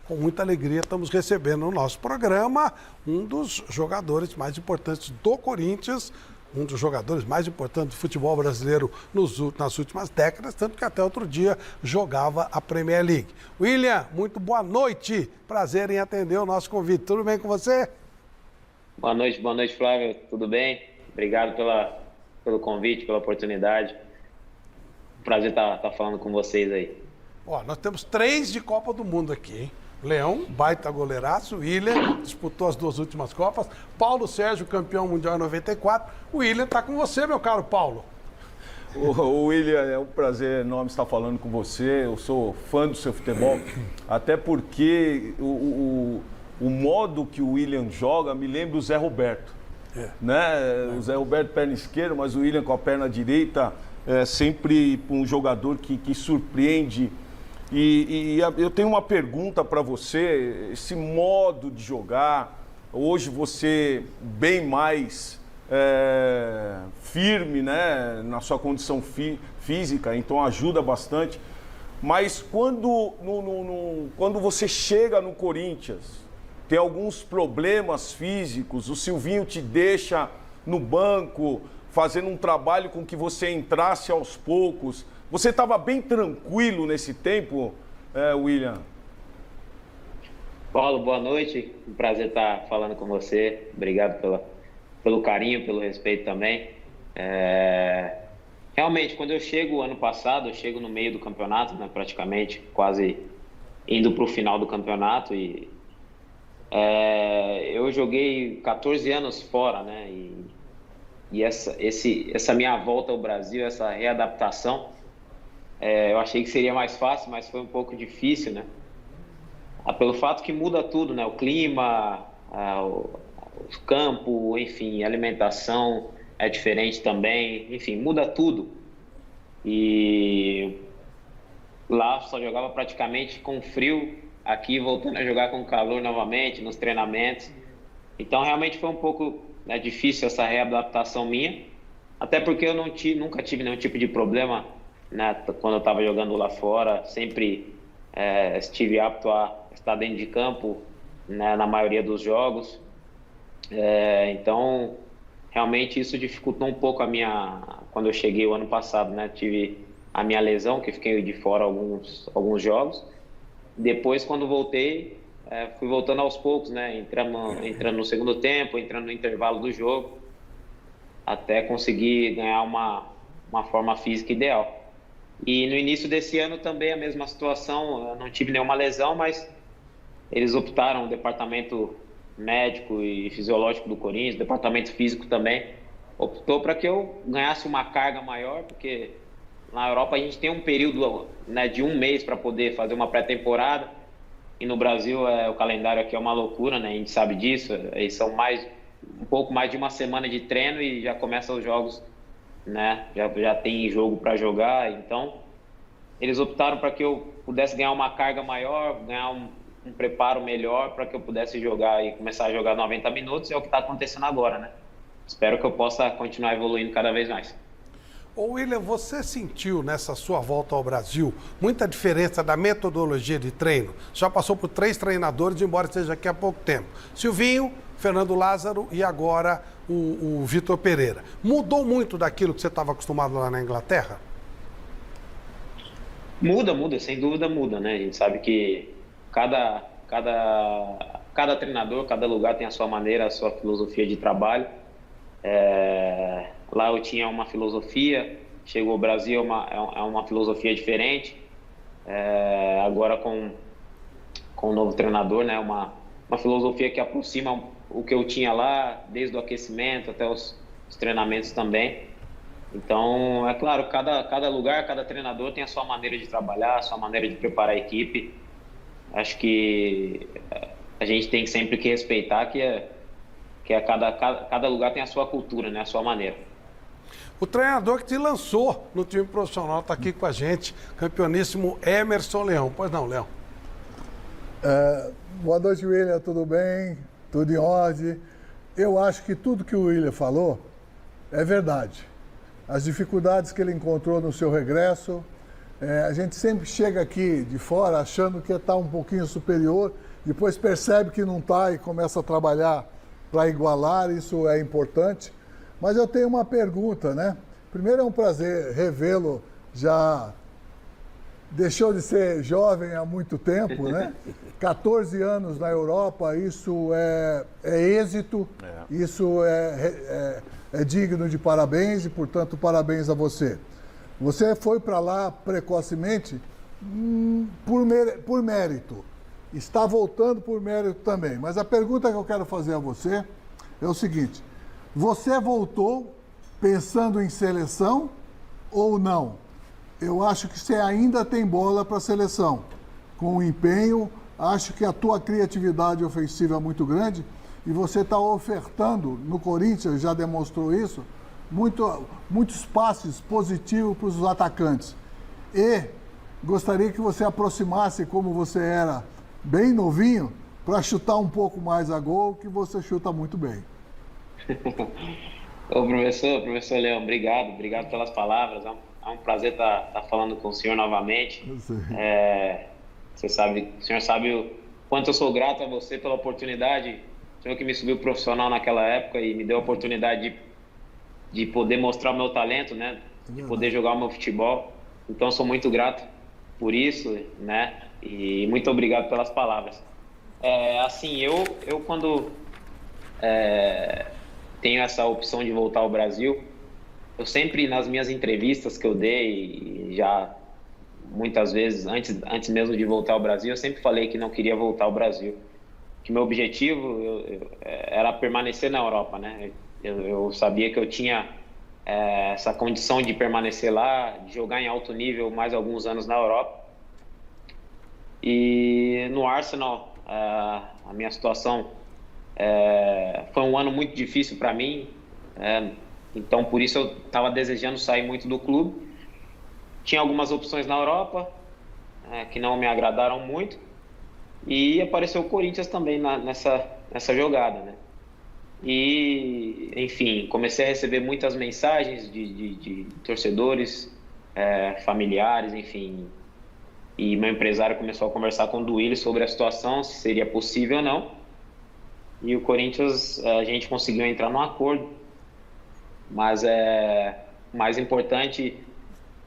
com muita alegria estamos recebendo no nosso programa um dos jogadores mais importantes do Corinthians, um dos jogadores mais importantes do futebol brasileiro nas últimas décadas, tanto que até outro dia jogava a Premier League. William, muito boa noite. Prazer em atender o nosso convite. Tudo bem com você? Boa noite, Flávio. Tudo bem? Obrigado pelo convite, pela oportunidade. Prazer estar falando com vocês aí. Ó, nós temos 3 de Copa do Mundo aqui, hein? Leão, baita goleiraço. William disputou as 2 últimas Copas. Paulo Sérgio, campeão mundial em 94. O William está com você, meu caro Paulo. O William, é um prazer enorme estar falando com você. Eu sou fã do seu futebol, até porque o modo que o William joga me lembra o Zé Roberto. Né? O Zé Roberto perna esquerda, mas o William com a perna direita é sempre um jogador que surpreende. E eu tenho uma pergunta para você, esse modo de jogar, hoje você bem mais firme, né, na sua condição física, então ajuda bastante, mas quando você chega no Corinthians, tem alguns problemas físicos, o Silvinho te deixa no banco, fazendo um trabalho com que você entrasse aos poucos. Você estava bem tranquilo nesse tempo, William? Paulo, boa noite. Um prazer estar falando com você. Obrigado pelo carinho, pelo respeito também. Realmente, quando eu chego ano passado, eu chego no meio do campeonato, né, praticamente, quase indo para o final do campeonato. E eu joguei 14 anos fora, né? E essa minha volta ao Brasil, essa readaptação, eu achei que seria mais fácil, mas foi um pouco difícil, né? Pelo fato que muda tudo, né? O clima, o campo, enfim, a alimentação é diferente também, enfim, muda tudo. E lá só jogava praticamente com frio, aqui voltando a jogar com calor novamente, nos treinamentos. Então, realmente foi um pouco, né, difícil essa readaptação minha, até porque eu nunca tive nenhum tipo de problema, né, quando eu estava jogando lá fora, sempre estive apto a estar dentro de campo, né, na maioria dos jogos. Então, realmente isso dificultou um pouco quando eu cheguei o ano passado, né, tive a minha lesão, que fiquei de fora alguns jogos. Depois, quando voltei, fui voltando aos poucos, né, entrando no segundo tempo, entrando no intervalo do jogo, até conseguir ganhar uma forma física ideal. E no início desse ano também a mesma situação, eu não tive nenhuma lesão, mas eles optaram, o departamento médico e fisiológico do Corinthians, o departamento físico também, optou para que eu ganhasse uma carga maior, porque na Europa a gente tem um período, né, de 1 mês para poder fazer uma pré-temporada, e no Brasil o calendário aqui é uma loucura, né, a gente sabe disso, eles são um pouco mais de uma semana de treino e já começam os jogos, né? Já tem jogo para jogar, então eles optaram para que eu pudesse ganhar uma carga maior, ganhar um preparo melhor para que eu pudesse jogar e começar a jogar 90 minutos, é o que está acontecendo agora, né? Espero que eu possa continuar evoluindo cada vez mais. Ô William, você sentiu nessa sua volta ao Brasil muita diferença da metodologia de treino? Já passou por 3 treinadores, embora esteja aqui há pouco tempo. Silvinho, Fernando Lázaro e agora o Vitor Pereira. Mudou muito daquilo que você estava acostumado lá na Inglaterra? Muda, sem dúvida muda, né? A gente sabe que cada treinador, cada lugar tem a sua maneira, a sua filosofia de trabalho. Lá eu tinha uma filosofia, chegou ao Brasil é uma filosofia diferente. Agora com o novo treinador, né? Uma filosofia que aproxima o que eu tinha lá, desde o aquecimento até os treinamentos também. Então, é claro, cada lugar, cada treinador tem a sua maneira de trabalhar, a sua maneira de preparar a equipe. Acho que a gente tem sempre que respeitar que cada lugar tem a sua cultura, né, a sua maneira. O treinador que te lançou no time profissional está aqui com a gente, campeoníssimo Emerson Leão. Pois não, Leão? Boa noite, William, tudo bem? Tudo em ordem? Eu acho que tudo que o William falou é verdade. As dificuldades que ele encontrou no seu regresso, A gente sempre chega aqui de fora achando que está um pouquinho superior, depois percebe que não está e começa a trabalhar para igualar, isso é importante. Mas eu tenho uma pergunta, né? Primeiro é um prazer revê-lo, já deixou de ser jovem há muito tempo, né? 14 anos na Europa, isso é êxito, isso é digno de parabéns e, portanto, parabéns a você. Você foi para lá precocemente por mérito. Está voltando por mérito também. Mas a pergunta que eu quero fazer a você é o seguinte: você voltou pensando em seleção ou não? Eu acho que você ainda tem bola para a seleção. Com o empenho, acho que a tua criatividade ofensiva é muito grande e você está ofertando, no Corinthians já demonstrou isso, muitos passes positivos para os atacantes. E gostaria que você aproximasse, como você era bem novinho, para chutar um pouco mais a gol, que você chuta muito bem. Ô, professor Leão, obrigado pelas palavras. É um prazer estar falando com o senhor novamente. O senhor sabe o quanto eu sou grato a você pela oportunidade. O senhor que me subiu profissional naquela época e me deu a oportunidade de poder mostrar o meu talento, né? De poder jogar o meu futebol. Então, sou muito grato por isso, né? E muito obrigado pelas palavras. Eu quando tenho essa opção de voltar ao Brasil, eu sempre, nas minhas entrevistas que eu dei, já muitas vezes, antes mesmo de voltar ao Brasil, eu sempre falei que não queria voltar ao Brasil. Que meu objetivo era permanecer na Europa, né? Eu sabia que eu tinha essa condição de permanecer lá, de jogar em alto nível mais alguns anos na Europa. E no Arsenal, a minha situação foi um ano muito difícil para mim, então por isso eu estava desejando sair muito do clube. Tinha algumas opções na Europa que não me agradaram muito e apareceu o Corinthians também nessa jogada, né? E, enfim, comecei a receber muitas mensagens de torcedores, familiares, enfim. E meu empresário começou a conversar com o Duílio sobre a situação, se seria possível ou não. E o Corinthians, a gente conseguiu entrar num acordo. Mas o mais importante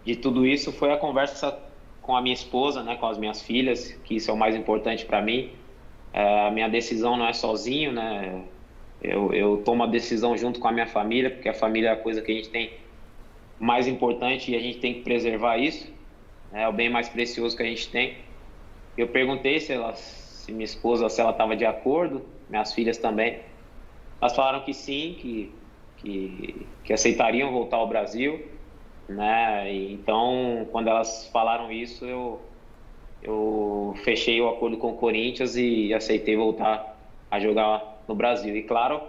de tudo isso foi a conversa com a minha esposa, né, com as minhas filhas, que isso é o mais importante para mim. A minha decisão não é sozinho, né? Eu tomo a decisão junto com a minha família, porque a família é a coisa que a gente tem mais importante e a gente tem que preservar isso. É o bem mais precioso que a gente tem. Eu perguntei se minha esposa, se ela estava de acordo, minhas filhas também. Elas falaram que sim, que aceitariam voltar ao Brasil, né? Então, quando elas falaram isso, eu fechei o acordo com o Corinthians e aceitei voltar a jogar no Brasil. E claro,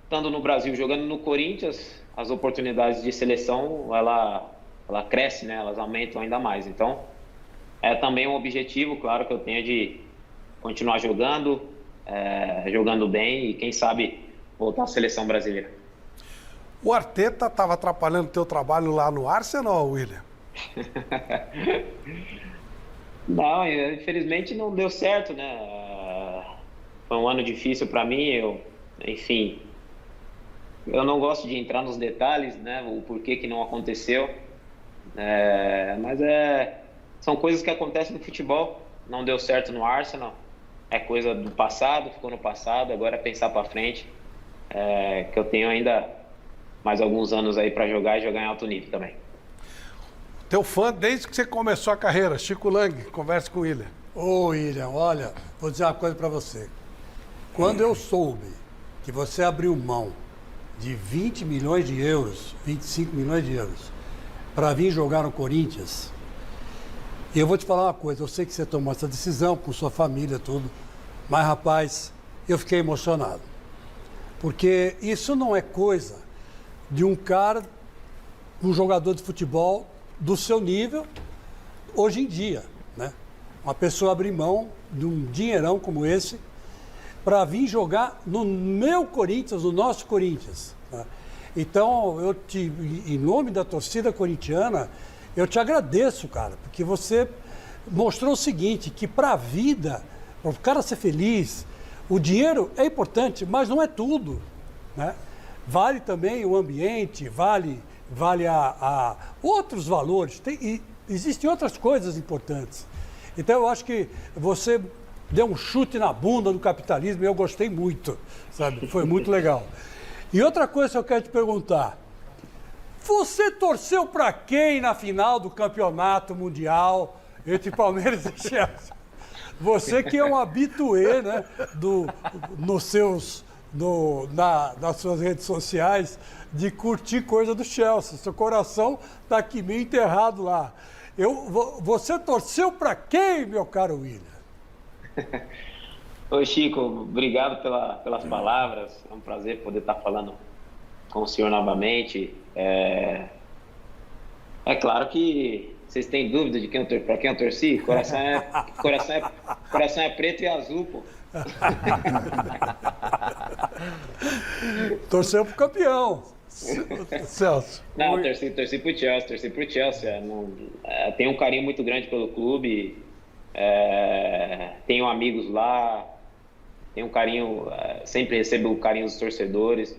estando no Brasil, jogando no Corinthians, as oportunidades de seleção, ela cresce, né? Elas aumentam ainda mais. Então, é também um objetivo, claro, que eu tenho de continuar jogando bem e, quem sabe, voltar à seleção brasileira. O Arteta estava atrapalhando o teu trabalho lá no Arsenal, William? Não, infelizmente não deu certo, né? Foi um ano difícil para mim, enfim, eu não gosto de entrar nos detalhes, né? O porquê que não aconteceu. Mas são coisas que acontecem no futebol. Não deu certo no Arsenal, é coisa do passado, ficou no passado. Agora é pensar para frente, que eu tenho ainda mais alguns anos aí para jogar e jogar em alto nível também. Teu fã desde que você começou a carreira, Chico Lang, converse com o William. Ô William, olha, vou dizer uma coisa para você. Quando eu soube que você abriu mão de 20 milhões de euros, 25 milhões de euros, para vir jogar no Corinthians, e eu vou te falar uma coisa, eu sei que você tomou essa decisão com sua família, tudo, mas, rapaz, eu fiquei emocionado. Porque isso não é coisa de um cara, um jogador de futebol do seu nível, hoje em dia, né? Uma pessoa abrir mão de um dinheirão como esse para vir jogar no meu Corinthians, no nosso Corinthians, né? Então, em nome da torcida corintiana, eu te agradeço, cara, porque você mostrou o seguinte, que para a vida, para o cara ser feliz, o dinheiro é importante, mas não é tudo, né? Vale também o ambiente, vale outros valores, existem outras coisas importantes. Então eu acho que você deu um chute na bunda do capitalismo e eu gostei muito, sabe? Foi muito legal. E outra coisa que eu quero te perguntar, você torceu para quem na final do campeonato mundial entre Palmeiras e Chelsea? Você que é um habitué, né, nas suas redes sociais, de curtir coisa do Chelsea. Seu coração está aqui meio enterrado lá. Você torceu para quem, meu caro William? Oi, Chico, obrigado pelas palavras. É um prazer poder estar falando com o senhor novamente. É claro que vocês têm dúvida de para quem eu torci? Coração é preto e azul, pô. Torceu pro campeão, Celso. Não, torci pro Chelsea. Tenho um carinho muito grande pelo clube. Tenho amigos lá. Tenho um carinho, sempre recebo o carinho dos torcedores.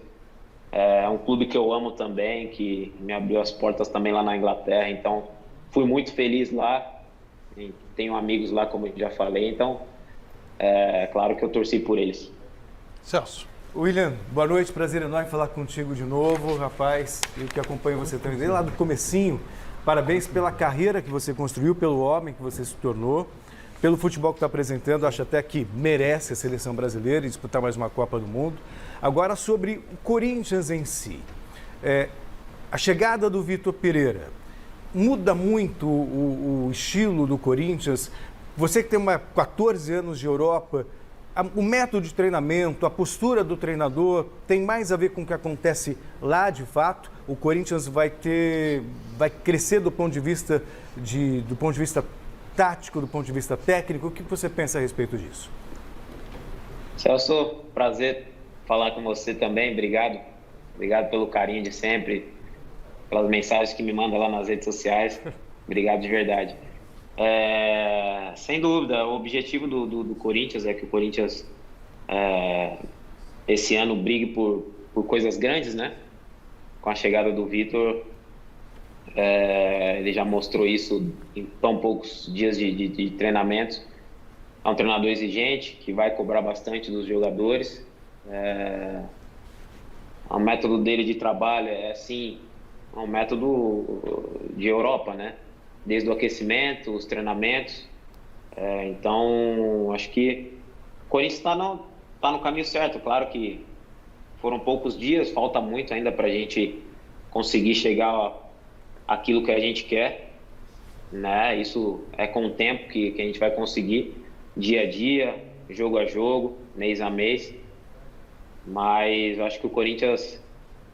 É um clube que eu amo também, que me abriu as portas também lá na Inglaterra. Então, fui muito feliz lá. Tenho amigos lá, como eu já falei. Então, é claro que eu torci por eles. Celso. William, boa noite, prazer enorme falar contigo de novo, rapaz. Eu que acompanho você também desde lá do comecinho. Parabéns pela carreira que você construiu, pelo homem que você se tornou, pelo futebol que está apresentando. Acho até que merece a seleção brasileira e disputar mais uma Copa do Mundo. Agora, sobre o Corinthians em si. A chegada do Vitor Pereira muda muito o estilo do Corinthians. Você que tem 14 anos de Europa, o método de treinamento, a postura do treinador tem mais a ver com o que acontece lá de fato? O Corinthians vai crescer do ponto de vista tático, do ponto de vista técnico? O que você pensa a respeito disso? Celso, prazer falar com você também. Obrigado pelo carinho de sempre, pelas mensagens que me manda lá nas redes sociais. Obrigado de verdade. Sem dúvida, o objetivo do Corinthians é que o Corinthians esse ano brigue por coisas grandes, né? Com a chegada do Vitor, ele já mostrou isso em tão poucos dias de treinamento. É um treinador exigente, que vai cobrar bastante dos jogadores. O método dele de trabalho é um método de Europa, né? Desde o aquecimento, os treinamentos. Então, acho que o Corinthians está no caminho certo. Claro que foram poucos dias, falta muito ainda para a gente conseguir chegar àquilo que a gente quer, né? Isso é com o tempo que a gente vai conseguir, dia a dia, jogo a jogo, mês a mês. Mas acho que o Corinthians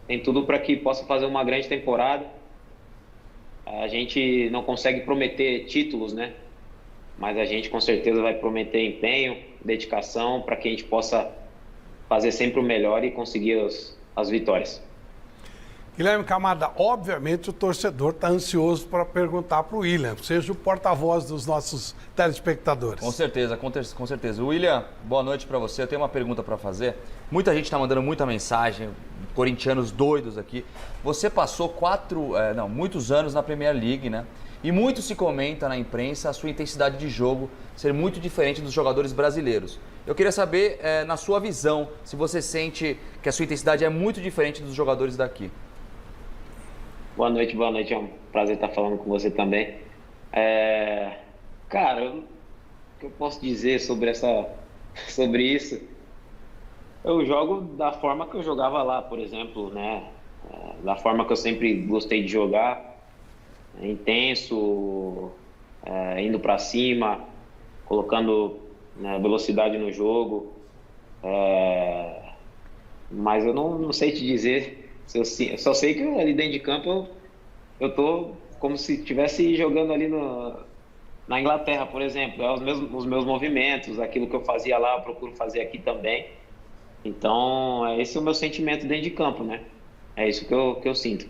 tem tudo para que possa fazer uma grande temporada. A gente não consegue prometer títulos, né? Mas a gente com certeza vai prometer empenho, dedicação, para que a gente possa fazer sempre o melhor e conseguir as vitórias. Guilherme Camada, obviamente o torcedor está ansioso para perguntar para o William, seja o porta-voz dos nossos telespectadores. Com certeza. William, boa noite para você. Eu tenho uma pergunta para fazer. Muita gente está mandando muita mensagem, corintianos doidos aqui. Você passou muitos anos na Premier League, né? E muito se comenta na imprensa a sua intensidade de jogo ser muito diferente dos jogadores brasileiros. Eu queria saber, na sua visão, se você sente que a sua intensidade é muito diferente dos jogadores daqui. Boa noite. É um prazer estar falando com você também. Cara, o que eu posso dizer sobre isso? Eu jogo da forma que eu jogava lá, por exemplo, né? Da forma que eu sempre gostei de jogar, intenso, indo para cima, colocando velocidade no jogo. Mas eu não sei te dizer. Eu só sei que ali dentro de campo eu tô como se estivesse jogando ali na Inglaterra, por exemplo. Os meus movimentos, aquilo que eu fazia lá, eu procuro fazer aqui também. Então, esse é o meu sentimento dentro de campo, né? É isso que eu sinto.